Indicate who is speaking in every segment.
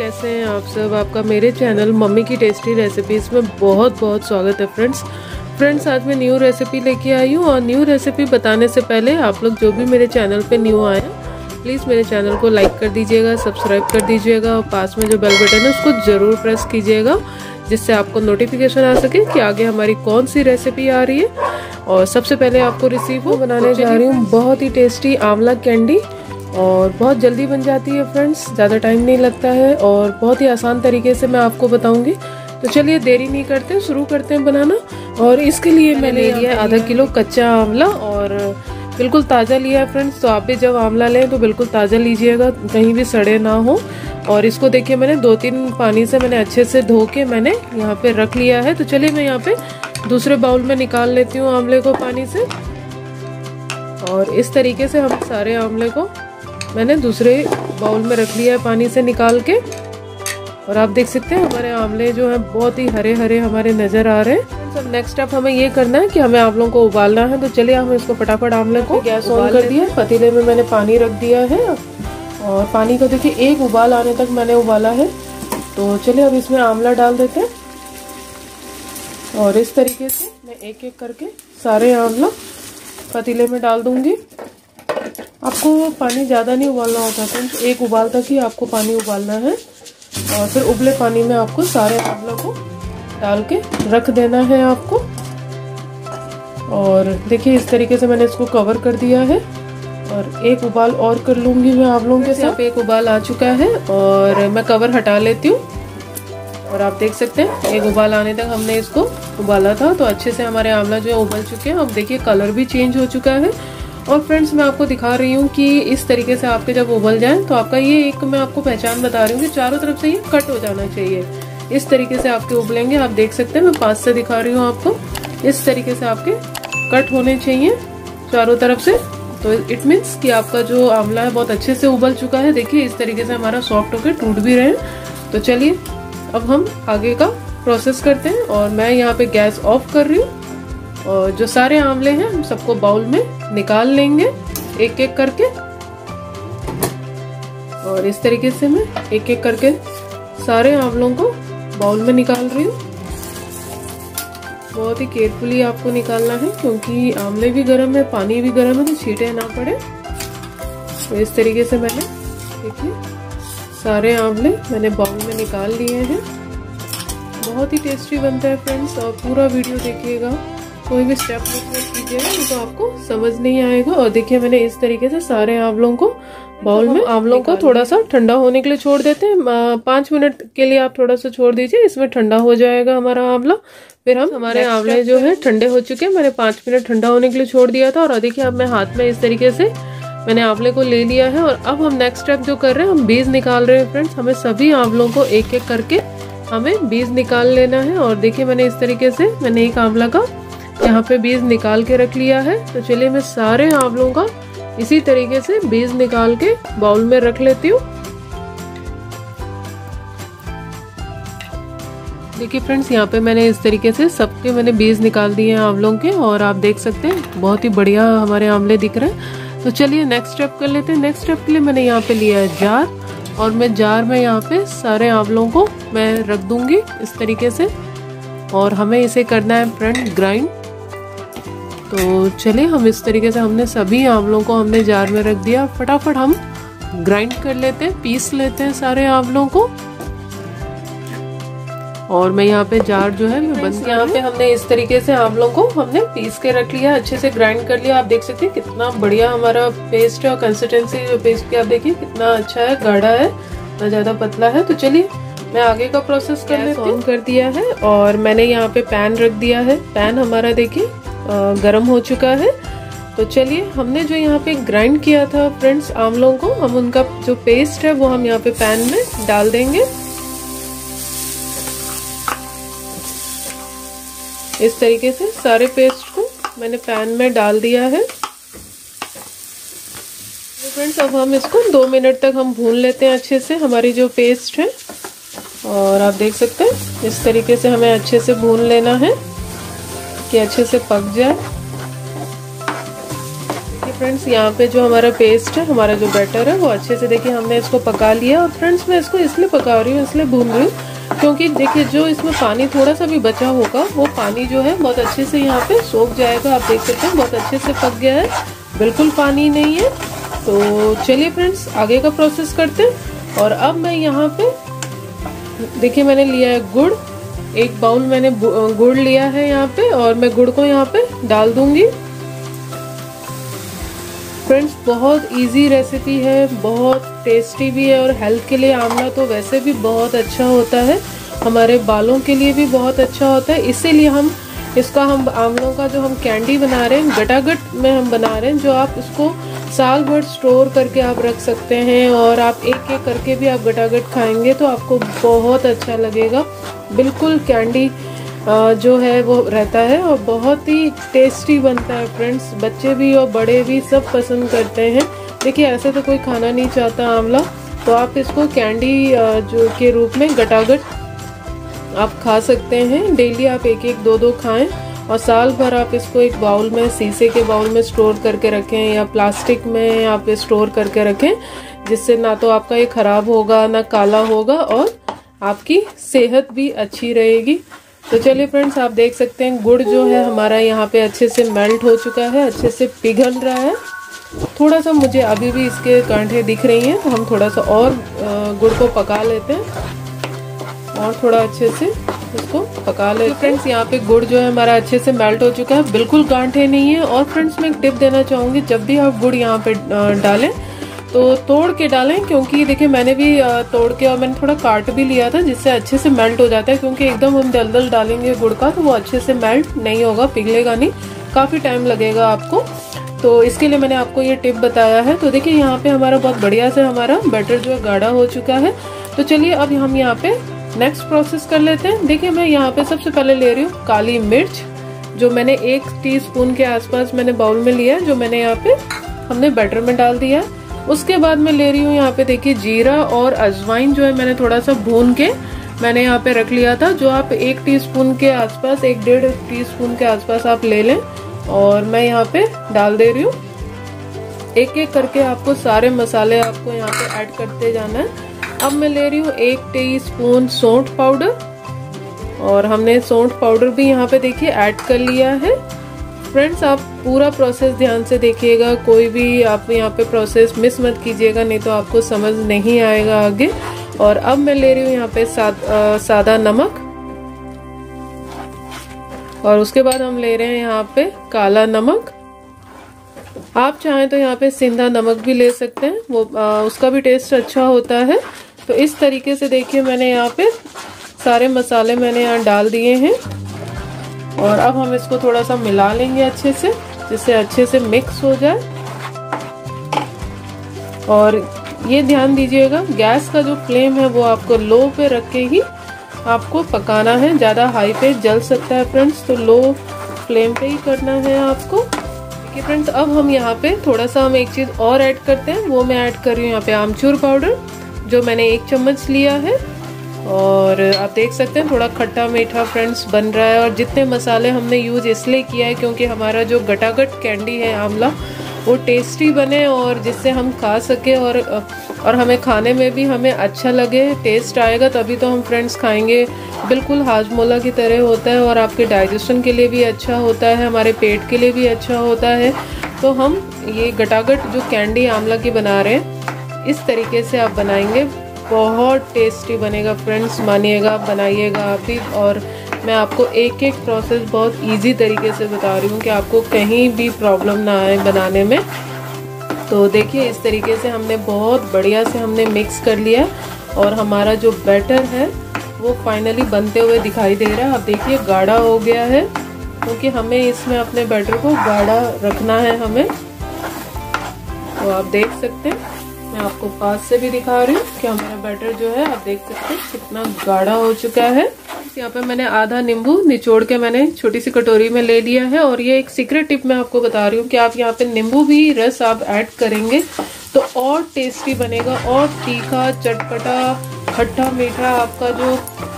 Speaker 1: कैसे हैं आप सब। आपका मेरे चैनल मम्मी की टेस्टी रेसिपीज़ में बहुत बहुत स्वागत है फ्रेंड्स। आज मैं न्यू रेसिपी लेके आई हूँ और न्यू रेसिपी बताने से पहले आप लोग जो भी मेरे चैनल पे न्यू आए हैं प्लीज़ मेरे चैनल को लाइक कर दीजिएगा, सब्सक्राइब कर दीजिएगा और पास में जो बेल बटन है उसको ज़रूर प्रेस कीजिएगा जिससे आपको नोटिफिकेशन आ सके कि आगे हमारी कौन सी रेसिपी आ रही है। और सबसे पहले आपको रिसीव हो बनाने जा रही हूँ बहुत ही टेस्टी आंवला कैंडी और बहुत जल्दी बन जाती है फ्रेंड्स, ज़्यादा टाइम नहीं लगता है और बहुत ही आसान तरीके से मैं आपको बताऊंगी। तो चलिए देरी नहीं करते, शुरू करते हैं बनाना। और इसके लिए मैंने लिया है आधा किलो कच्चा आंवला और बिल्कुल ताज़ा लिया है फ्रेंड्स। तो आप भी जब आंवला लें तो बिल्कुल ताज़ा लीजिएगा, कहीं भी सड़े ना हो। और इसको देखिए मैंने 2-3 पानी से मैंने अच्छे से धो के मैंने यहाँ पे रख लिया है। तो चलिए मैं यहाँ पे दूसरे बाउल में निकाल लेती हूँ आंवले को पानी से। और इस तरीके से हम सारे आंवले को मैंने दूसरे बाउल में रख लिया है पानी से निकाल के। और आप देख सकते हैं हमारे आंवले जो हैं बहुत ही हरे हरे हमारे नज़र आ रहे हैं। सब नेक्स्ट स्टेप हमें ये करना है कि हमें आंवलों को उबालना है। तो चलिए हम इसको फटाफट आंवले को गैस ऑन कर दिया, पतीले में मैंने पानी रख दिया है और पानी को देखिए एक उबाल आने तक मैंने उबाला है। तो चलिए अब इसमें आंवला डाल देते हैं और इस तरीके से मैं एक एक करके सारे आंवला पतीले में डाल दूंगी। आपको पानी ज़्यादा नहीं उबालना होता फ्रेंड्स, एक उबाल तक ही आपको पानी उबालना है और फिर उबले पानी में आपको सारे आंवलों को डाल के रख देना है आपको। और देखिए इस तरीके से मैंने इसको कवर कर दिया है और एक उबाल और कर लूंगी मैं आंवलों के साथ। एक उबाल आ चुका है और मैं कवर हटा लेती हूँ। और आप देख सकते हैं एक उबाल आने तक हमने इसको उबाला था तो अच्छे से हमारे आंवला जो है उबल चुके हैं। अब देखिए कलर भी चेंज हो चुका है। और फ्रेंड्स मैं आपको दिखा रही हूँ कि इस तरीके से आपके जब उबल जाए तो आपका ये एक मैं आपको पहचान बता रही हूँ कि चारों तरफ से ये कट हो जाना चाहिए। इस तरीके से आपके उबलेंगे। आप देख सकते हैं मैं पास से दिखा रही हूँ आपको, इस तरीके से आपके कट होने चाहिए चारों तरफ से। तो इट मीन्स कि आपका जो आंवला है बहुत अच्छे से उबल चुका है। देखिए इस तरीके से हमारा सॉफ्ट होकर टूट भी रहे हैं। तो चलिए अब हम आगे का प्रोसेस करते हैं और मैं यहाँ पे गैस ऑफ कर रही हूँ। और जो सारे आंवले हैं हम सबको बाउल में निकाल लेंगे एक एक करके। और इस तरीके से मैं एक एक करके सारे आंवलों को बाउल में निकाल रही हूँ। बहुत ही केयरफुली आपको निकालना है क्योंकि आंवले भी गर्म है, पानी भी गर्म है, तो छींटे ना पड़े। तो इस तरीके से मैंने देखिए सारे आंवले मैंने बाउल में निकाल लिए हैं। बहुत ही टेस्टी बनता है फ्रेंड्स और पूरा वीडियो देखिएगा, कोई भी स्टेप नहीं कीजिएगा नहीं तो आपको समझ नहीं आएगा। और देखिए मैंने इस तरीके से सारे आंवलों को बाउल में, आंवलों को थोड़ा सा ठंडा होने के लिए छोड़ देते हैं। 5 मिनट के लिए आप थोड़ा सा छोड़ दीजिए, इसमें ठंडा हो जाएगा हमारा आंवला। फिर हम हमारे आंवले जो है ठंडे हो चुके हैं, मैंने 5 मिनट ठंडा होने के लिए छोड़ दिया था। और देखिए अब मैं हाथ में इस तरीके से मैंने आंवले को ले लिया है। और अब हम नेक्स्ट स्टेप जो कर रहे हैं हम बीज निकाल रहे हैं फ्रेंड्स। हमें सभी आंवलों को एक एक करके हमें बीज निकाल लेना है। और देखिए मैंने इस तरीके से मैंने एक आंवला का यहाँ पे बीज निकाल के रख लिया है। तो चलिए मैं सारे आंवलों का इसी तरीके से बीज निकाल के बाउल में रख लेती हूँ। देखिए फ्रेंड्स यहाँ पे मैंने इस तरीके से सबके मैंने बीज निकाल दिए हैं आंवलों के। और आप देख सकते हैं बहुत ही बढ़िया हमारे आंवले दिख रहे हैं। तो चलिए नेक्स्ट स्टेप कर लेते हैं। नेक्स्ट स्टेप के लिए मैंने यहाँ पे लिया है जार और मैं जार में यहाँ पे सारे आंवलों को मैं रख दूंगी इस तरीके से। और हमें इसे करना है फ्रेंड ग्राइंड। तो चलिए हम इस तरीके से हमने सभी आंवलों को हमने जार में रख दिया। फटाफट हम ग्राइंड कर लेते हैं, पीस लेते हैं सारे आंवलों को। और मैं यहाँ पे जार जो है मैं बंद, यहाँ पे हमने इस तरीके से आंवलों को हमने पीस के रख लिया, अच्छे से ग्राइंड कर लिया। आप देख सकते हैं कितना बढ़िया हमारा पेस्ट है और कंसिस्टेंसी जो पेस्ट की आप देखिए कितना अच्छा है, गाढ़ा है, ना ज्यादा पतला है। तो चलिए मैं आगे का प्रोसेस कर लेती हूँ। ऑन कर दिया है और मैंने यहाँ पे पैन रख दिया है। पैन हमारा देखिए गरम हो चुका है। तो चलिए हमने जो यहाँ पे ग्राइंड किया था फ्रेंड्स आंवलों को, हम उनका जो पेस्ट है वो हम यहाँ पे पैन में डाल देंगे। इस तरीके से सारे पेस्ट को मैंने पैन में डाल दिया है। फ्रेंड्स अब हम इसको 2 मिनट तक हम भून लेते हैं अच्छे से हमारी जो पेस्ट है। और आप देख सकते हैं इस तरीके से हमें अच्छे से भून लेना है कि अच्छे से पक जाए। फ्रेंड्स यहाँ पे जो हमारा पेस्ट है, हमारा जो बैटर है, वो अच्छे से देखिए हमने इसको पका लिया। और फ्रेंड्स मैं इसको इसलिए पका रही हूँ, इसलिए भून रही हूँ क्योंकि देखिए जो इसमें पानी थोड़ा सा भी बचा होगा वो पानी जो है बहुत अच्छे से यहाँ पे सोख जाएगा। आप देख सकते हैं बहुत अच्छे से पक गया है, बिल्कुल पानी नहीं है। तो चलिए फ्रेंड्स आगे का प्रोसेस करते हैं। और अब मैं यहाँ पे देखिए मैंने लिया है गुड़, एक बाउल मैंने गुड़ लिया है यहाँ पे, और मैं गुड़ को यहाँ पे डाल दूंगी। फ्रेंड्स बहुत इजी रेसिपी है, बहुत टेस्टी भी है, और हेल्थ के लिए आंवला तो वैसे भी बहुत अच्छा होता है, हमारे बालों के लिए भी बहुत अच्छा होता है। इसीलिए हम आंवलों का जो हम कैंडी बना रहे हैं, गटागट में हम बना रहे हैं, जो आप इसको साल भर स्टोर करके आप रख सकते हैं, और आप एक एक करके भी आप गटागट खाएंगे तो आपको बहुत अच्छा लगेगा। बिल्कुल कैंडी जो है वो रहता है और बहुत ही टेस्टी बनता है फ्रेंड्स। बच्चे भी और बड़े भी सब पसंद करते हैं। देखिए ऐसे तो कोई खाना नहीं चाहता आंवला, तो आप इसको कैंडी जो के रूप में गटागट आप खा सकते हैं। डेली आप एक एक दो दो खाएं, और साल भर आप इसको एक बाउल में, शीशे के बाउल में स्टोर करके रखें, या प्लास्टिक में आप स्टोर करके रखें, जिससे ना तो आपका ये खराब होगा ना काला होगा, और आपकी सेहत भी अच्छी रहेगी। तो चलिए फ्रेंड्स आप देख सकते हैं गुड़ जो है हमारा यहाँ पे अच्छे से मेल्ट हो चुका है, अच्छे से पिघल रहा है। थोड़ा सा मुझे अभी भी इसके कांटे दिख रही हैं, तो हम थोड़ा सा और गुड़ को पका लेते हैं, और थोड़ा अच्छे से इसको पका लेते हैं। फ्रेंड्स यहाँ पे गुड़ जो है हमारा अच्छे से मेल्ट हो चुका है, बिल्कुल गांठे नहीं है। और फ्रेंड्स मैं एक टिप देना चाहूँगी, जब भी आप गुड़ यहाँ पे डालें तो तोड़ के डालें, क्योंकि देखिए मैंने भी तोड़ के और मैंने थोड़ा काट भी लिया था, जिससे अच्छे से मेल्ट हो जाता है। क्योंकि एकदम हम दलदल डालेंगे गुड़ का तो वो अच्छे से मेल्ट नहीं होगा, पिघलेगा नहीं, काफ़ी टाइम लगेगा आपको। तो इसके लिए मैंने आपको ये टिप बताया है। तो देखिए यहाँ पे हमारा बहुत बढ़िया से हमारा बैटर जो है गाढ़ा हो चुका है। तो चलिए अब हम यहाँ पे नेक्स्ट प्रोसेस कर लेते हैं। देखिए मैं यहाँ पे सबसे पहले ले रही हूँ काली मिर्च, जो मैंने 1 टीस्पून के आसपास मैंने बाउल में लिया है, जो मैंने यहाँ पे हमने बैटर में डाल दिया है। उसके बाद मैं ले रही हूँ यहाँ पे देखिए जीरा और अजवाइन, जो है मैंने थोड़ा सा भून के मैंने यहाँ पे रख लिया था, जो आप 1 टीस्पून के आसपास, 1-1.5 टीस्पून के आसपास आप ले लें। और मैं यहाँ पे डाल दे रही हूँ, एक एक करके आपको सारे मसाले आपको यहाँ पे ऐड करते जाना है। अब मैं ले रही हूँ 1 टीस्पून सौंठ पाउडर, और हमने सौंठ पाउडर भी यहाँ पे देखिए ऐड कर लिया है। फ्रेंड्स आप पूरा प्रोसेस ध्यान से देखिएगा, कोई भी आप यहाँ पे प्रोसेस मिस मत कीजिएगा, नहीं तो आपको समझ नहीं आएगा आगे। और अब मैं ले रही हूँ यहाँ पे सादा नमक, और उसके बाद हम ले रहे हैं यहाँ पे काला नमक। आप चाहें तो यहाँ पे सिंधा नमक भी ले सकते हैं, वो उसका भी टेस्ट अच्छा होता है। तो इस तरीके से देखिए मैंने यहाँ पे सारे मसाले मैंने यहाँ डाल दिए हैं, और अब हम इसको थोड़ा सा मिला लेंगे अच्छे से, जिससे अच्छे से मिक्स हो जाए। और ये ध्यान दीजिएगा गैस का जो फ्लेम है वो आपको लो पे रख के ही आपको पकाना है, ज़्यादा हाई पे जल सकता है फ्रेंड्स, तो लो फ्लेम पे ही करना है आपको। देखिए फ्रेंड्स अब हम यहाँ पे थोड़ा सा हम एक चीज़ और ऐड करते हैं, वो मैं ऐड कर रही हूँ यहाँ पे आमचूर पाउडर, जो मैंने 1 चम्मच लिया है। और आप देख सकते हैं थोड़ा खट्टा मीठा फ्रेंड्स बन रहा है। और जितने मसाले हमने यूज इसलिए किया है क्योंकि हमारा जो गटागट कैंडी है आंवला वो टेस्टी बने, और जिससे हम खा सके, और हमें खाने में भी हमें अच्छा लगे, टेस्ट आएगा तभी तो हम फ्रेंड्स खाएंगे। बिल्कुल हाजमोला की तरह होता है, और आपके डाइजेशन के लिए भी अच्छा होता है, हमारे पेट के लिए भी अच्छा होता है। तो हम ये गटागट जो कैंडी आंवला की बना रहे हैं, इस तरीके से आप बनाएंगे, बहुत टेस्टी बनेगा फ्रेंड्स, मानिएगा, बनाइएगा आप भी। और मैं आपको एक एक प्रोसेस बहुत इजी तरीके से बता रही हूँ कि आपको कहीं भी प्रॉब्लम ना आए बनाने में। तो देखिए इस तरीके से हमने बहुत बढ़िया से हमने मिक्स कर लिया, और हमारा जो बैटर है वो फाइनली बनते हुए दिखाई दे रहा है। आप देखिए गाढ़ा हो गया है, क्योंकि हमें इसमें अपने बैटर को गाढ़ा रखना है हमें। तो आप देख सकते हैं, मैं आपको पास से भी दिखा रही हूँ कि हमारा बैटर जो है आप देख सकते हैं कितना गाढ़ा हो चुका है। यहाँ पे मैंने आधा नींबू निचोड़ के मैंने छोटी सी कटोरी में ले लिया है। और ये एक सीक्रेट टिप मैं आपको बता रही हूँ कि आप यहाँ पे नींबू भी रस आप ऐड करेंगे तो और टेस्टी बनेगा, और तीखा चटपटा खट्टा मीठा आपका जो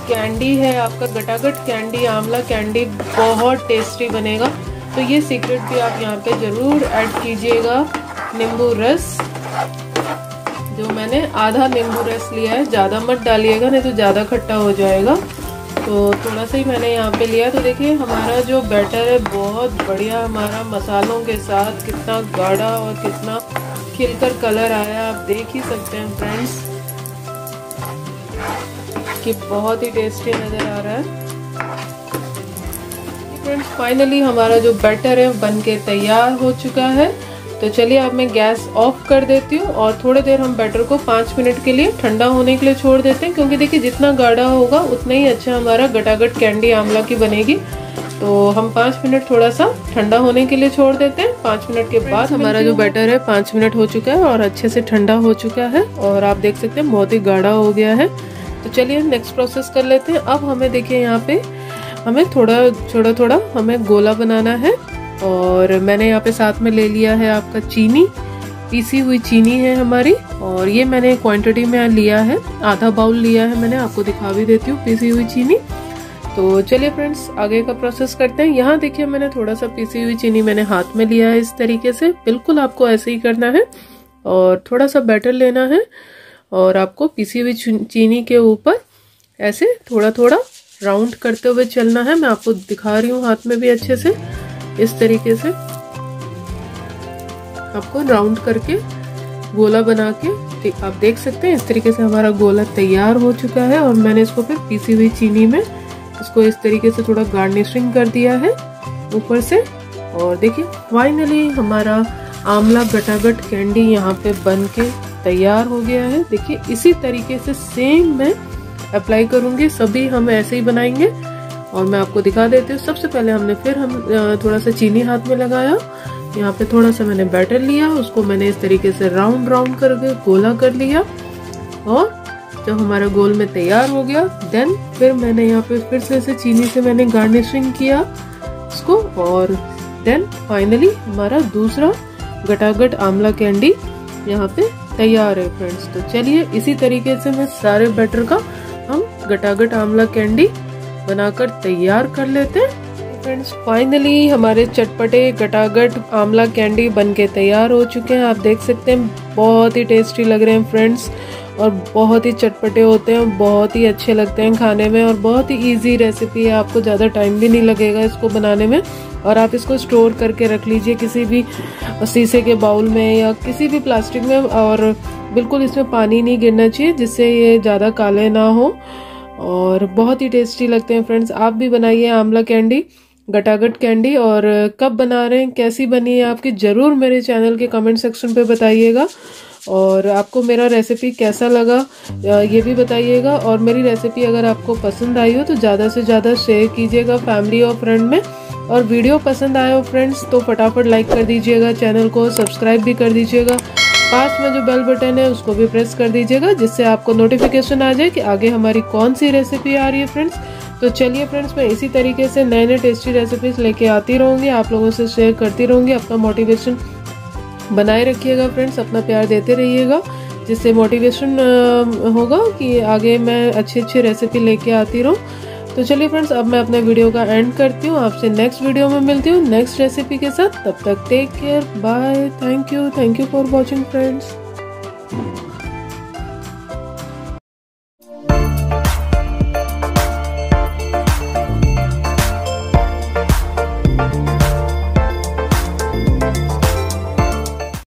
Speaker 1: कैंडी है, आपका गटागट कैंडी, आंवला कैंडी बहुत टेस्टी बनेगा। तो ये सीक्रेट भी आप यहाँ पे ज़रूर ऐड कीजिएगा। नींबू रस, जो मैंने आधा नींबू रस लिया है, ज़्यादा मत डालिएगा नहीं तो ज़्यादा खट्टा हो जाएगा। तो थोड़ा सा ही मैंने यहाँ पे लिया। तो देखिए हमारा जो बैटर है बहुत बढ़िया, हमारा मसालों के साथ कितना गाढ़ा और कितना खिलकर कलर आया, आप देख ही सकते हैं फ्रेंड्स कि बहुत ही टेस्टी नज़र आ रहा है। फ्रेंड्स फाइनली हमारा जो बैटर है बन के तैयार हो चुका है। तो चलिए अब मैं गैस ऑफ कर देती हूँ और थोड़ी देर हम बैटर को 5 मिनट के लिए ठंडा होने के लिए छोड़ देते हैं, क्योंकि देखिए जितना गाढ़ा होगा उतना ही अच्छा हमारा गटागट कैंडी आंवला की बनेगी। तो हम 5 मिनट थोड़ा सा ठंडा होने के लिए छोड़ देते हैं। 5 मिनट के बाद हमारा जो बैटर है 5 मिनट हो चुका है और अच्छे से ठंडा हो चुका है और आप देख सकते हैं बहुत ही गाढ़ा हो गया है। तो चलिए नेक्स्ट प्रोसेस कर लेते हैं। अब हमें देखिए यहाँ पे हमें थोड़ा हमें गोला बनाना है और मैंने यहाँ पे साथ में ले लिया है आपका चीनी, पीसी हुई चीनी है हमारी, और ये मैंने क्वांटिटी में लिया है, आधा बाउल लिया है मैंने, आपको दिखा भी देती हूँ पीसी हुई चीनी। तो चलिए फ्रेंड्स आगे का प्रोसेस करते हैं। यहाँ देखिए मैंने थोड़ा सा पीसी हुई चीनी मैंने हाथ में लिया है इस तरीके से, बिल्कुल आपको ऐसे ही करना है और थोड़ा सा बैटर लेना है और आपको पीसी हुई चीनी के ऊपर ऐसे थोड़ा थोड़ा राउंड करते हुए चलना है। मैं आपको दिखा रही हूँ हाथ में भी अच्छे से, इस तरीके से आपको राउंड करके गोला बना के आप देख सकते हैं। इस तरीके से हमारा गोला तैयार हो चुका है और मैंने इसको फिर पीसी हुई चीनी में इसको इस तरीके से थोड़ा गार्निशिंग कर दिया है ऊपर से। और देखिए फाइनली हमारा आंवला गटागट कैंडी यहाँ पे बन के तैयार हो गया है। देखिए इसी तरीके से सेम मैं अप्लाई करूंगी, सभी हम ऐसे ही बनाएंगे और मैं आपको दिखा देती हूँ। सबसे पहले हम थोड़ा सा चीनी हाथ में लगाया, यहाँ पे थोड़ा सा मैंने बैटर लिया, उसको मैंने इस तरीके से राउंड करके गोला कर लिया और जब हमारा गोल में तैयार हो गया देन फिर मैंने यहाँ पे फिर से चीनी से मैंने गार्निशिंग किया इसको और देन फाइनली हमारा दूसरा गटागट आंवला कैंडी यहाँ पे तैयार है फ्रेंड्स। तो चलिए इसी तरीके से मैं सारे बैटर का हम गटागट आंवला कैंडी बनाकर तैयार कर लेते हैं। फ्रेंड्स फाइनली हमारे चटपटे गटागट आंवला कैंडी बनके तैयार हो चुके हैं। आप देख सकते हैं बहुत ही टेस्टी लग रहे हैं फ्रेंड्स और बहुत ही चटपटे होते हैं, बहुत ही अच्छे लगते हैं खाने में और बहुत ही इजी रेसिपी है। आपको ज़्यादा टाइम भी नहीं लगेगा इसको बनाने में और आप इसको स्टोर करके रख लीजिए किसी भी शीशे के बाउल में या किसी भी प्लास्टिक में, और बिल्कुल इसमें पानी नहीं गिरना चाहिए जिससे ये ज़्यादा काले ना हो और बहुत ही टेस्टी लगते हैं फ्रेंड्स। आप भी बनाइए आंवला कैंडी, गटागट कैंडी, और कब बना रहे हैं, कैसी बनी है आपकी, ज़रूर मेरे चैनल के कमेंट सेक्शन पे बताइएगा और आपको मेरा रेसिपी कैसा लगा ये भी बताइएगा। और मेरी रेसिपी अगर आपको पसंद आई हो तो ज़्यादा से ज़्यादा शेयर कीजिएगा फैमिली और फ्रेंड में, और वीडियो पसंद आए हो फ्रेंड्स तो फटाफट लाइक कर दीजिएगा, चैनल को सब्सक्राइब भी कर दीजिएगा, पास में जो बेल बटन है उसको भी प्रेस कर दीजिएगा जिससे आपको नोटिफिकेशन आ जाए कि आगे हमारी कौन सी रेसिपी आ रही है फ्रेंड्स। तो चलिए फ्रेंड्स मैं इसी तरीके से नए नए टेस्टी रेसिपीज लेके आती रहूँगी, आप लोगों से शेयर करती रहूँगी। अपना मोटिवेशन बनाए रखिएगा फ्रेंड्स, अपना प्यार देते रहिएगा जिससे मोटिवेशन होगा कि आगे मैं अच्छी अच्छी रेसिपी लेके आती रहूँ। तो चलिए फ्रेंड्स अब मैं अपने वीडियो का एंड करती हूँ, आपसे नेक्स्ट वीडियो में मिलती हूँ नेक्स्ट रेसिपी के साथ। तब तक take care, bye, thank you for watching friends.